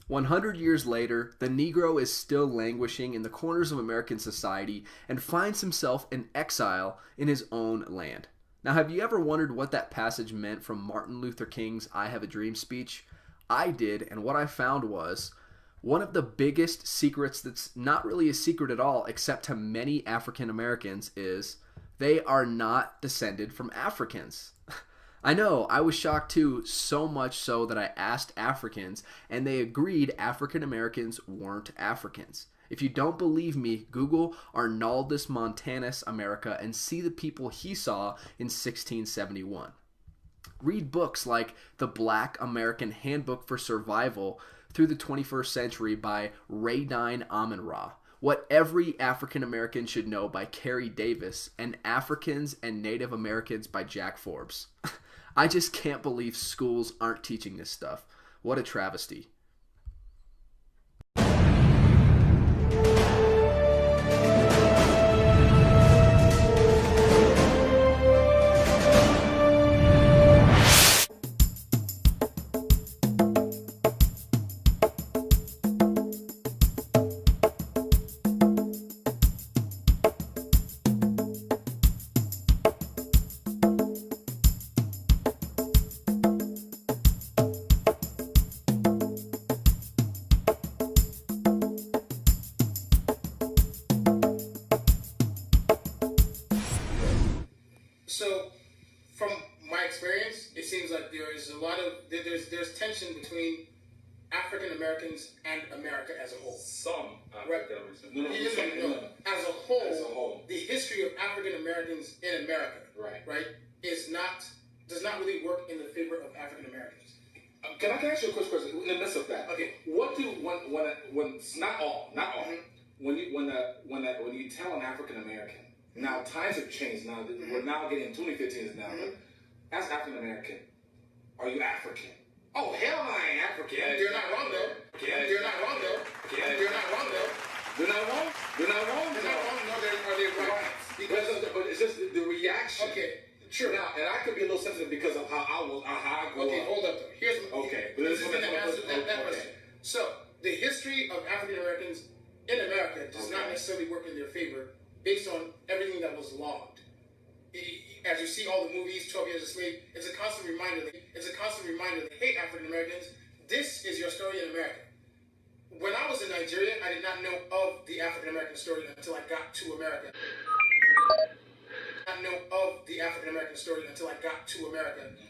100 years later, the Negro is still languishing in the corners of American society and finds himself in exile in his own land. Now, have you ever wondered what that passage meant from Martin Luther King's I Have a Dream speech? I did, and what I found was one of the biggest secrets that's not really a secret at all, except to many African Americans, is they are not descended from Africans. I know, I was shocked too, so much so that I asked Africans, and they agreed African Americans weren't Africans. If you don't believe me, Google Arnaldus Montanus America and see the people he saw in 1671. Read books like The Black American Handbook for Survival through the 21st Century by Radine Amin-Ra, What Every African American Should Know by Carrie Davis, and Africans and Native Americans by Jack Forbes. I just can't believe schools aren't teaching this stuff. What a travesty. So, from my experience, it seems like there's tension between African Americans and America as a whole. Some Right. No. As a whole, the history of African Americans in America, Right. does not really work in the favor of African Americans. Can I ask you a quick question in the midst of that? Okay. What do when not all, when you tell an African American, now times have changed. Now we're now getting 2015 now. As African American, are you African? Oh hell, no, I ain't African. They're not wrong though. They're not wrong though. They're not wrong though. They're not wrong. They're not wrong. They're not wrong. No, are they right? But it's just the reaction. Okay. Sure. Now, and I could be a little sensitive because of how I grew up. Okay, hold up though. Here's okay. This is going to answer that question. So, the history of African Americans in America does not necessarily work in their favor based on everything that was logged. As you see all the movies, 12 Years a Slave, it's a constant reminder that, hey, African Americans, this is your story in America. When I was in Nigeria, I did not know of the African American story until I got to America.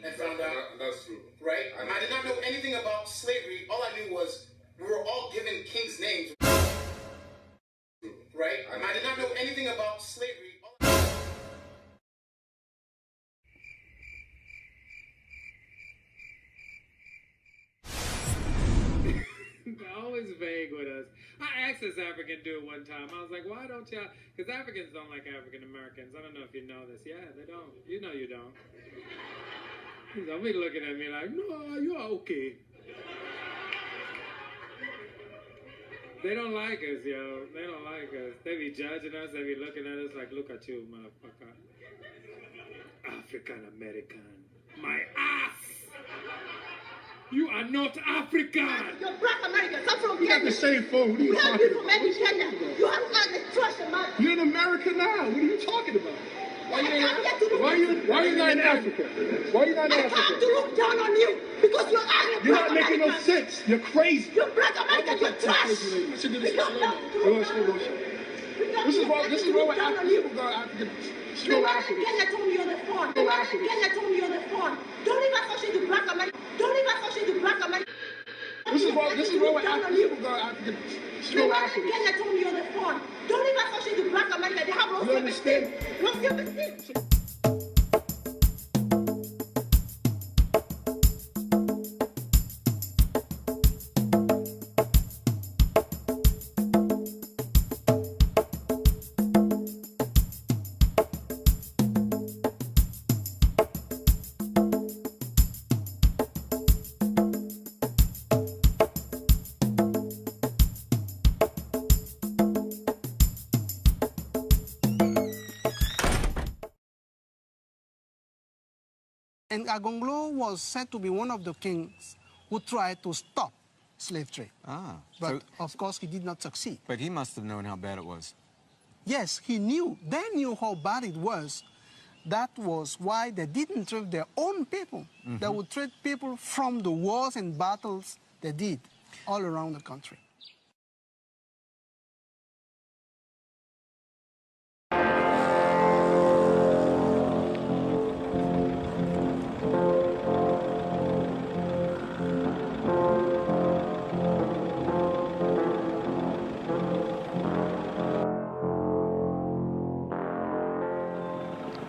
And found out. That's true. Right? I did not know anything about slavery. All I knew was we were all given king's names. Right? I did not know anything about slavery. Always vague with us. I asked this African dude one time. I was like, why don't y'all? Because Africans don't like African Americans. I don't know if you know this. Yeah, they don't. You know you don't. They'll be looking at me like, no, you're okay. They don't like us, yo. They don't like us. They be judging us. They be looking at us like, look at you, motherfucker. African American. My ass. You are not African. You're black Americans. I'm from Kenya. You got the same phone. What are you We have talking you from about? every Kenya. You haven't got the trust in my... You're in America now. What are you talking about? Why you not in Africa? Why you not in I have to Africa? look down on you because you're African. You're not making no sense. You're crazy. You're black American. You're trash. I should do this. This is why when African people go African. Still African. Kenya told me on the phone. Kenya told me on the phone. Don't even associate the black American. Don't even associate the black American. This is why when African people go African. Still African. Kenya told me on the phone. Don't even associate the black American. They have no You understand? No self-esteem. And Agonglo was said to be one of the kings who tried to stop slave trade. Ah. But of course, he did not succeed. But he must have known how bad it was. Yes, he knew. They knew how bad it was. That was why they didn't trade their own people. They would trade people from the wars and battles they did all around the country.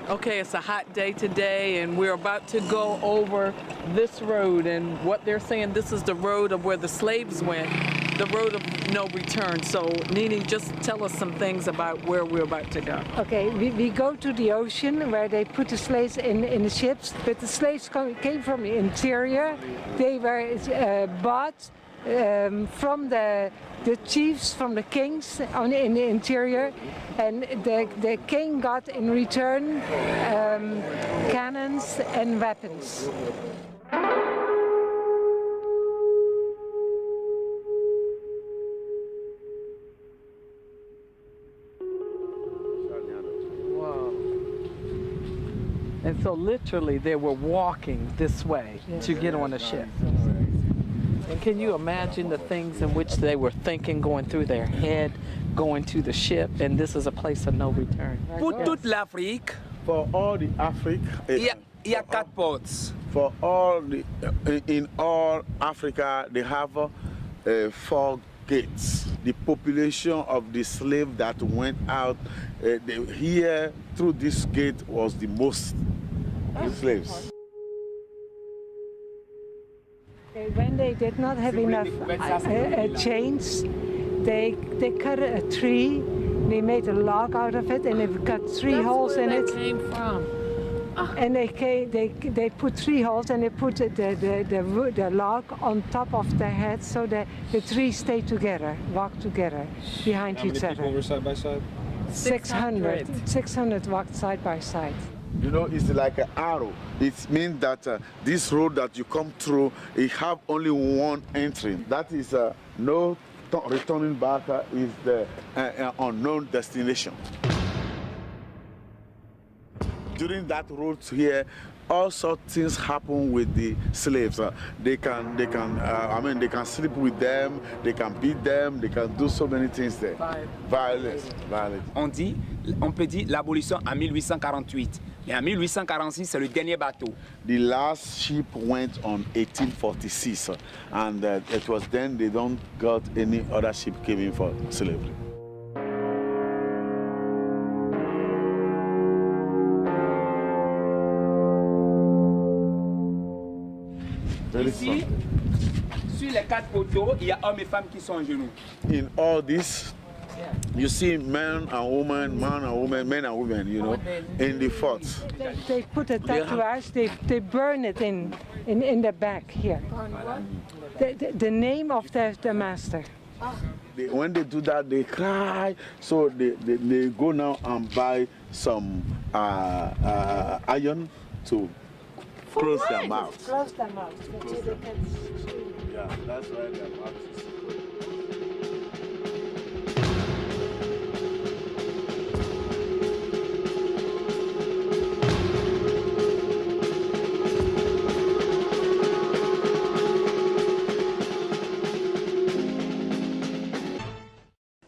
Okay, it's a hot day today, and we're about to go over this road, and what they're saying, this is the road of where the slaves went, the road of no return. So, Nini, just tell us some things about where we're about to go. Okay, we go to the ocean where they put the slaves in the ships, but the slaves came from the interior. They were bought from the chiefs, from the kings in the interior, and the king got in return cannons and weapons. Wow. And so literally they were walking this way to get on a ship. And can you imagine the things in which they were thinking going through their head, going to the ship, and this is a place of no return. Pour toute l'Afrique, For all the Africa, il y a 4 ports. for all the, in all Africa, they have 4 gates. The population of the slave that went out here through this gate was the most slaves. When they did not have enough chains, they cut a tree, they made a log out of it, and they cut 3 holes in it. Came from. And they put 3 holes, and they put the log on top of their head, so that the 3 stay together, walk together behind each other. How many people were side by side? 600 walked side by side. You know, it's like an arrow. It means that this road that you come through, it have only one entry. That is no returning back, is the unknown destination. During that road here, all sorts of things happen with the slaves. They can sleep with them, they can beat them, they can do so many things there. Violence. On peut dire l'abolition en 1848. Mais en 1846, c'est le dernier bateau. The last ship went on 1846, and it was then they don't got any other ship came in for slavery. Ici, sur les 4 poteaux, il y a hommes et femmes qui sont en genoux. In all this, you see men and women, men and women, you know, in the forts. They put a tattooage, they burn it in the back here. The name of the master. When they do that, they cry, so they go now and buy some iron to close their mouths. Close their mouths. Yeah, that's why their mouths is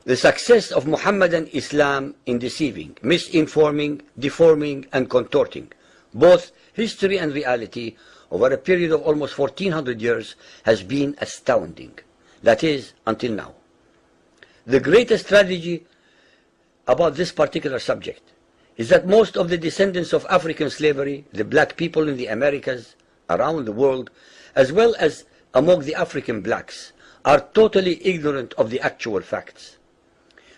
The success of Muhammadan Islam in deceiving, misinforming, deforming, and contorting both history and reality over a period of almost 1400 years has been astounding. That is, until now. The greatest tragedy about this particular subject is that most of the descendants of African slavery, the black people in the Americas, around the world, as well as among the African blacks, are totally ignorant of the actual facts.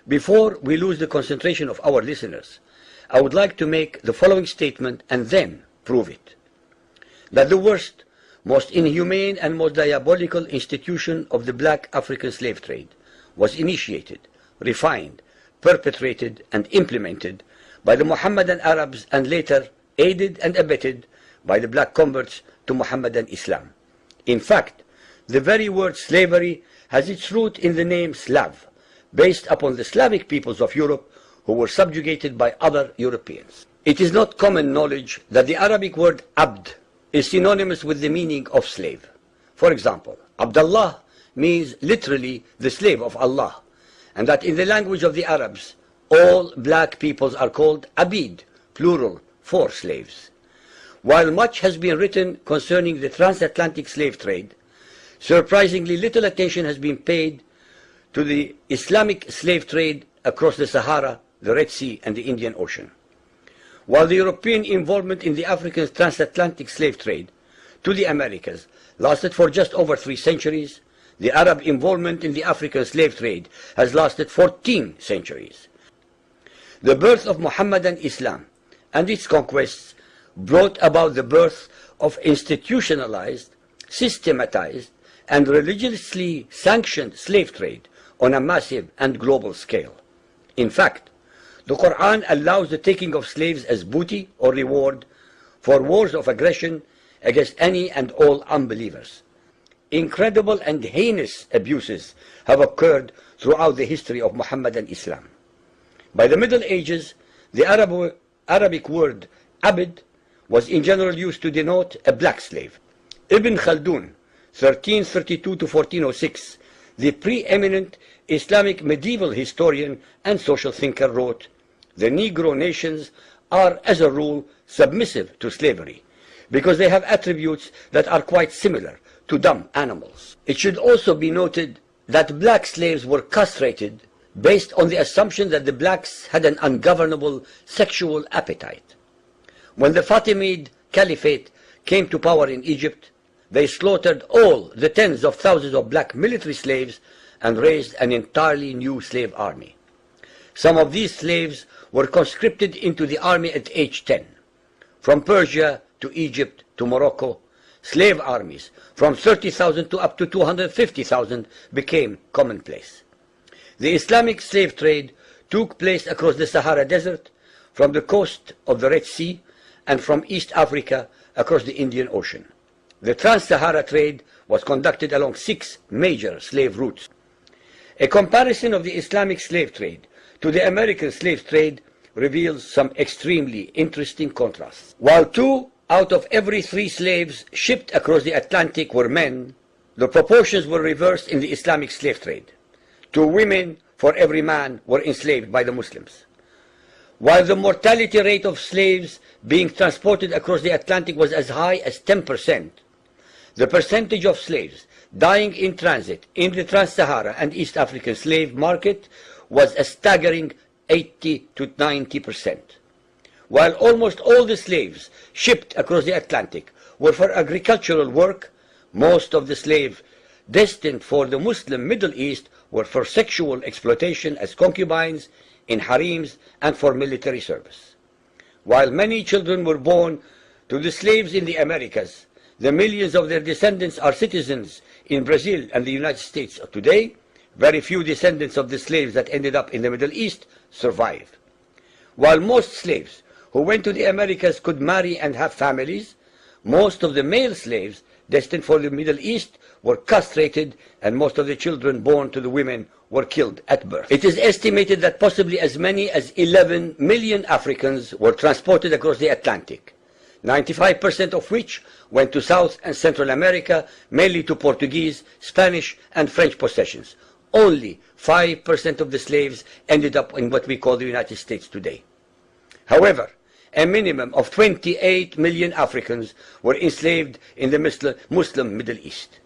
Before we lose the concentration of our listeners, I would like to make the following statement and then prove it. That the worst, most inhumane and most diabolical institution of the black African slave trade was initiated, refined, perpetrated and implemented by the Mohammedan Arabs and later aided and abetted by the black converts to Mohammedan Islam. In fact, The very word slavery has its root in the name Slav, based upon the Slavic peoples of Europe who were subjugated by other Europeans. It is not common knowledge that the Arabic word abd is synonymous with the meaning of slave. For example, Abdullah means literally the slave of Allah, and that in the language of the Arabs, all black peoples are called abid, plural, for slaves. While much has been written concerning the transatlantic slave trade, surprisingly little attention has been paid to the Islamic slave trade across the Sahara, the Red Sea, and the Indian Ocean. While the European involvement in the African transatlantic slave trade to the Americas lasted for just over 3 centuries, the Arab involvement in the African slave trade has lasted 14 centuries. The birth of Mohammedan Islam and its conquests brought about the birth of institutionalized, systematized, and religiously sanctioned slave trade on a massive and global scale. In fact, the Quran allows the taking of slaves as booty or reward for wars of aggression against any and all unbelievers. Incredible and heinous abuses have occurred throughout the history of Mohammedan Islam. By the Middle Ages, the Arabic word abd was in general used to denote a black slave. Ibn Khaldun, 1332 to 1406, the preeminent Islamic medieval historian and social thinker, wrote, "The Negro nations are, as a rule, submissive to slavery, because they have attributes that are quite similar to dumb animals." It should also be noted that black slaves were castrated based on the assumption that the blacks had an ungovernable sexual appetite. When the Fatimid Caliphate came to power in Egypt, they slaughtered all the tens of thousands of black military slaves and raised an entirely new slave army. Some of these slaves were conscripted into the army at age 10. From Persia to Egypt to Morocco, slave armies from 30,000 to up to 250,000 became commonplace. The Islamic slave trade took place across the Sahara Desert, from the coast of the Red Sea, and from East Africa across the Indian Ocean. The Trans-Sahara trade was conducted along 6 major slave routes. A comparison of the Islamic slave trade to the American slave trade reveals some extremely interesting contrasts. While 2 out of every 3 slaves shipped across the Atlantic were men, the proportions were reversed in the Islamic slave trade. 2 women for every man were enslaved by the Muslims. While the mortality rate of slaves being transported across the Atlantic was as high as 10%, the percentage of slaves dying in transit in the Trans-Sahara and East African slave market was a staggering 80 to 90%. While almost all the slaves shipped across the Atlantic were for agricultural work, most of the slaves destined for the Muslim Middle East were for sexual exploitation as concubines, in harems, and for military service. While many children were born to the slaves in the Americas, the millions of their descendants are citizens in Brazil and the United States today. Very few descendants of the slaves that ended up in the Middle East survive. While most slaves who went to the Americas could marry and have families, most of the male slaves destined for the Middle East were castrated, and most of the children born to the women were killed at birth. It is estimated that possibly as many as 11 million Africans were transported across the Atlantic, 95% of which went to South and Central America, mainly to Portuguese, Spanish, and French possessions. Only 5% of the slaves ended up in what we call the United States today. However, a minimum of 28 million Africans were enslaved in the Muslim Middle East.